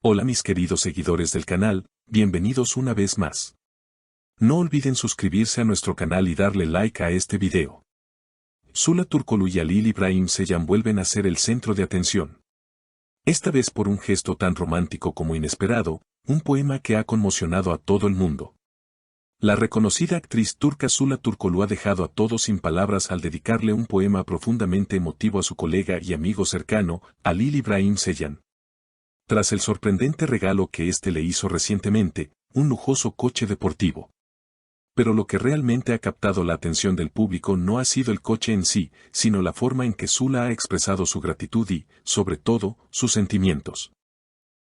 Hola mis queridos seguidores del canal, bienvenidos una vez más. No olviden suscribirse a nuestro canal y darle like a este video. Zula Turkoglu y Halil İbrahim Ceylan vuelven a ser el centro de atención. Esta vez por un gesto tan romántico como inesperado, un poema que ha conmocionado a todo el mundo. La reconocida actriz turca Zula Turkoglu ha dejado a todos sin palabras al dedicarle un poema profundamente emotivo a su colega y amigo cercano, Halil İbrahim Ceylan. Tras el sorprendente regalo que éste le hizo recientemente, un lujoso coche deportivo. Pero lo que realmente ha captado la atención del público no ha sido el coche en sí, sino la forma en que Zula ha expresado su gratitud y, sobre todo, sus sentimientos.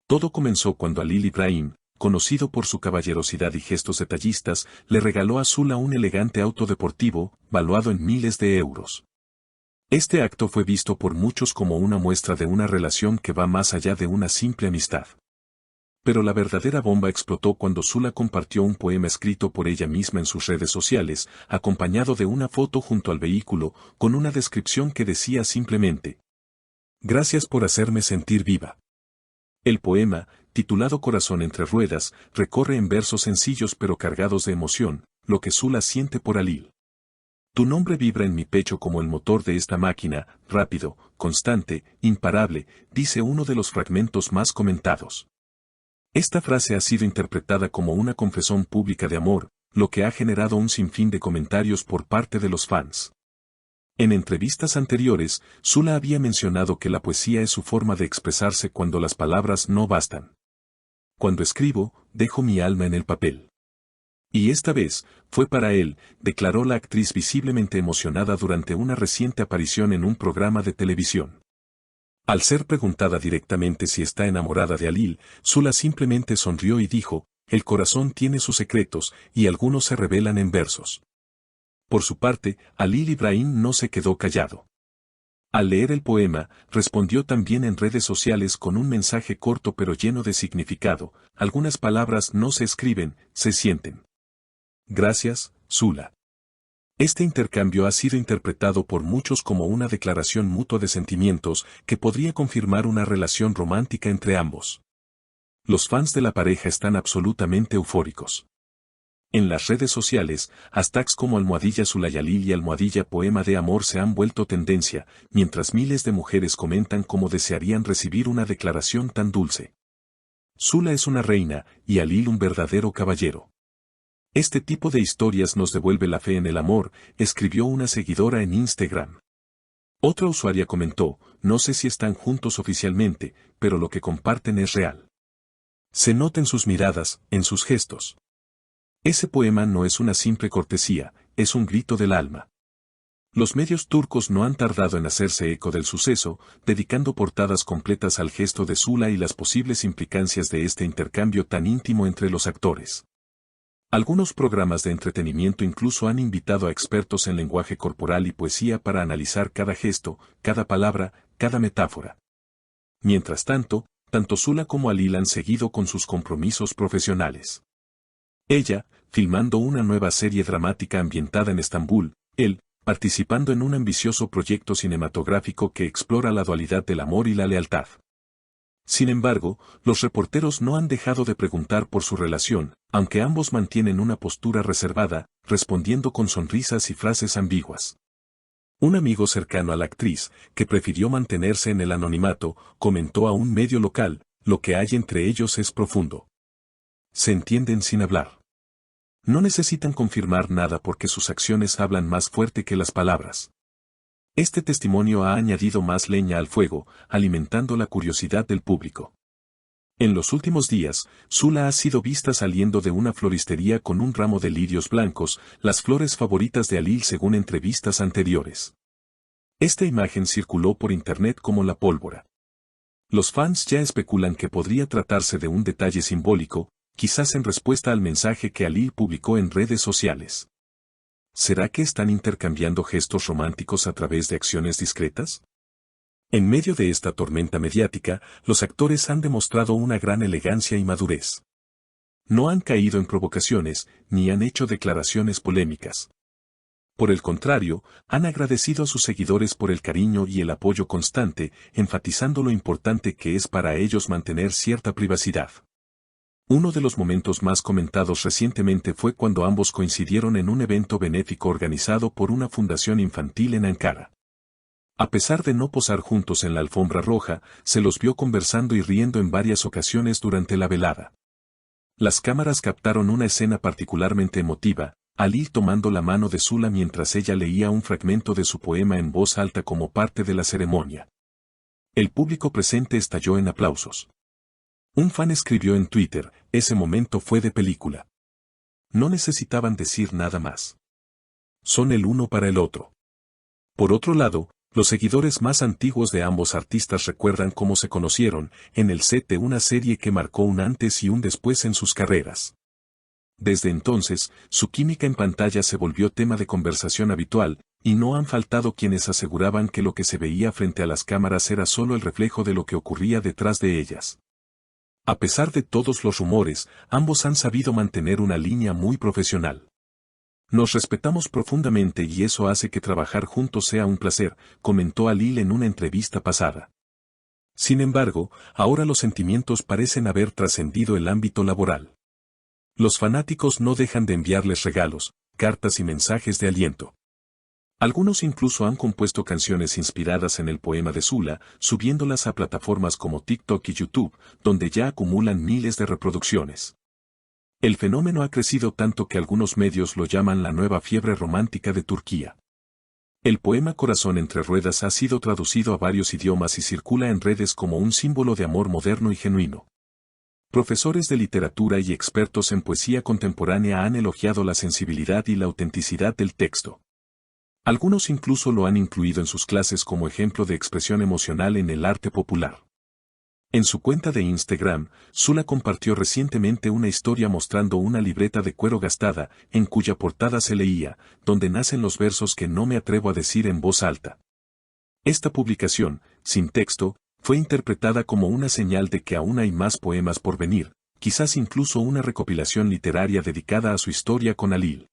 Todo comenzó cuando Halil İbrahim, conocido por su caballerosidad y gestos detallistas, le regaló a Zula un elegante auto deportivo, valuado en miles de euros. Este acto fue visto por muchos como una muestra de una relación que va más allá de una simple amistad. Pero la verdadera bomba explotó cuando Zula compartió un poema escrito por ella misma en sus redes sociales, acompañado de una foto junto al vehículo, con una descripción que decía simplemente: "Gracias por hacerme sentir viva". El poema, titulado Corazón entre ruedas, recorre en versos sencillos pero cargados de emoción, lo que Zula siente por Halil. Tu nombre vibra en mi pecho como el motor de esta máquina, rápido, constante, imparable, dice uno de los fragmentos más comentados. Esta frase ha sido interpretada como una confesión pública de amor, lo que ha generado un sinfín de comentarios por parte de los fans. En entrevistas anteriores, Zula había mencionado que la poesía es su forma de expresarse cuando las palabras no bastan. Cuando escribo, dejo mi alma en el papel. Y esta vez, fue para él, declaró la actriz visiblemente emocionada durante una reciente aparición en un programa de televisión. Al ser preguntada directamente si está enamorada de Halil, Zula simplemente sonrió y dijo: "El corazón tiene sus secretos, y algunos se revelan en versos". Por su parte, Halil İbrahim no se quedó callado. Al leer el poema, respondió también en redes sociales con un mensaje corto pero lleno de significado: "Algunas palabras no se escriben, se sienten. Gracias, Zula". Este intercambio ha sido interpretado por muchos como una declaración mutua de sentimientos que podría confirmar una relación romántica entre ambos. Los fans de la pareja están absolutamente eufóricos. En las redes sociales, hashtags como #ZulaYhalil y #poema de amor se han vuelto tendencia, mientras miles de mujeres comentan cómo desearían recibir una declaración tan dulce. Zula es una reina, y Halil un verdadero caballero. Este tipo de historias nos devuelve la fe en el amor, escribió una seguidora en Instagram. Otra usuaria comentó: "No sé si están juntos oficialmente, pero lo que comparten es real. Se nota en sus miradas, en sus gestos". Ese poema no es una simple cortesía, es un grito del alma. Los medios turcos no han tardado en hacerse eco del suceso, dedicando portadas completas al gesto de Zula y las posibles implicancias de este intercambio tan íntimo entre los actores. Algunos programas de entretenimiento incluso han invitado a expertos en lenguaje corporal y poesía para analizar cada gesto, cada palabra, cada metáfora. Mientras tanto, tanto Zula como Halil han seguido con sus compromisos profesionales. Ella, filmando una nueva serie dramática ambientada en Estambul, él, participando en un ambicioso proyecto cinematográfico que explora la dualidad del amor y la lealtad. Sin embargo, los reporteros no han dejado de preguntar por su relación, aunque ambos mantienen una postura reservada, respondiendo con sonrisas y frases ambiguas. Un amigo cercano a la actriz, que prefirió mantenerse en el anonimato, comentó a un medio local: "Lo que hay entre ellos es profundo. Se entienden sin hablar. No necesitan confirmar nada porque sus acciones hablan más fuerte que las palabras". Este testimonio ha añadido más leña al fuego, alimentando la curiosidad del público. En los últimos días, Zula ha sido vista saliendo de una floristería con un ramo de lirios blancos, las flores favoritas de Halil según entrevistas anteriores. Esta imagen circuló por internet como la pólvora. Los fans ya especulan que podría tratarse de un detalle simbólico, quizás en respuesta al mensaje que Halil publicó en redes sociales. ¿Será que están intercambiando gestos románticos a través de acciones discretas? En medio de esta tormenta mediática, los actores han demostrado una gran elegancia y madurez. No han caído en provocaciones, ni han hecho declaraciones polémicas. Por el contrario, han agradecido a sus seguidores por el cariño y el apoyo constante, enfatizando lo importante que es para ellos mantener cierta privacidad. Uno de los momentos más comentados recientemente fue cuando ambos coincidieron en un evento benéfico organizado por una fundación infantil en Ankara. A pesar de no posar juntos en la alfombra roja, se los vio conversando y riendo en varias ocasiones durante la velada. Las cámaras captaron una escena particularmente emotiva, Ali tomando la mano de Zula mientras ella leía un fragmento de su poema en voz alta como parte de la ceremonia. El público presente estalló en aplausos. Un fan escribió en Twitter, ese momento fue de película. No necesitaban decir nada más. Son el uno para el otro. Por otro lado, los seguidores más antiguos de ambos artistas recuerdan cómo se conocieron, en el set de una serie que marcó un antes y un después en sus carreras. Desde entonces, su química en pantalla se volvió tema de conversación habitual, y no han faltado quienes aseguraban que lo que se veía frente a las cámaras era solo el reflejo de lo que ocurría detrás de ellas. A pesar de todos los rumores, ambos han sabido mantener una línea muy profesional. Nos respetamos profundamente y eso hace que trabajar juntos sea un placer, comentó Alil en una entrevista pasada. Sin embargo, ahora los sentimientos parecen haber trascendido el ámbito laboral. Los fanáticos no dejan de enviarles regalos, cartas y mensajes de aliento. Algunos incluso han compuesto canciones inspiradas en el poema de Zula, subiéndolas a plataformas como TikTok y YouTube, donde ya acumulan miles de reproducciones. El fenómeno ha crecido tanto que algunos medios lo llaman la nueva fiebre romántica de Turquía. El poema Corazón entre ruedas ha sido traducido a varios idiomas y circula en redes como un símbolo de amor moderno y genuino. Profesores de literatura y expertos en poesía contemporánea han elogiado la sensibilidad y la autenticidad del texto. Algunos incluso lo han incluido en sus clases como ejemplo de expresión emocional en el arte popular. En su cuenta de Instagram, Zula compartió recientemente una historia mostrando una libreta de cuero gastada, en cuya portada se leía, donde nacen los versos que no me atrevo a decir en voz alta. Esta publicación, sin texto, fue interpretada como una señal de que aún hay más poemas por venir, quizás incluso una recopilación literaria dedicada a su historia con Alil.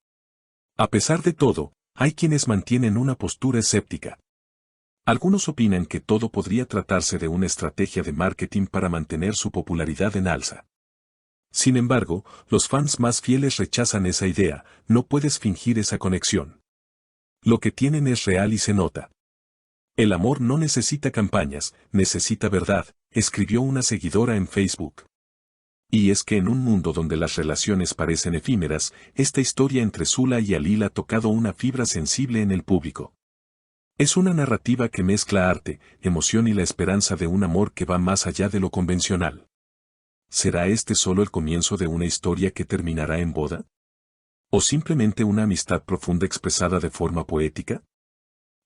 A pesar de todo, hay quienes mantienen una postura escéptica. Algunos opinan que todo podría tratarse de una estrategia de marketing para mantener su popularidad en alza. Sin embargo, los fans más fieles rechazan esa idea, no puedes fingir esa conexión. Lo que tienen es real y se nota. El amor no necesita campañas, necesita verdad, escribió una seguidora en Facebook. Y es que en un mundo donde las relaciones parecen efímeras, esta historia entre Zula y Alil ha tocado una fibra sensible en el público. Es una narrativa que mezcla arte, emoción y la esperanza de un amor que va más allá de lo convencional. ¿Será este solo el comienzo de una historia que terminará en boda? ¿O simplemente una amistad profunda expresada de forma poética?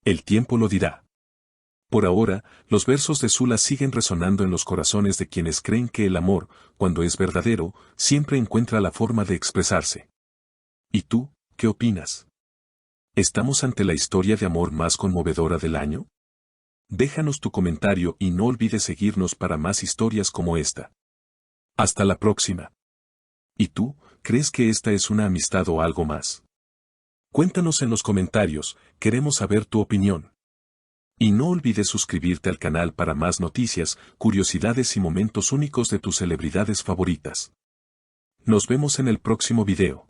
El tiempo lo dirá. Por ahora, los versos de Zula siguen resonando en los corazones de quienes creen que el amor, cuando es verdadero, siempre encuentra la forma de expresarse. ¿Y tú, qué opinas? ¿Estamos ante la historia de amor más conmovedora del año? Déjanos tu comentario y no olvides seguirnos para más historias como esta. Hasta la próxima. ¿Y tú, crees que esta es una amistad o algo más? Cuéntanos en los comentarios, queremos saber tu opinión. Y no olvides suscribirte al canal para más noticias, curiosidades y momentos únicos de tus celebridades favoritas. Nos vemos en el próximo video.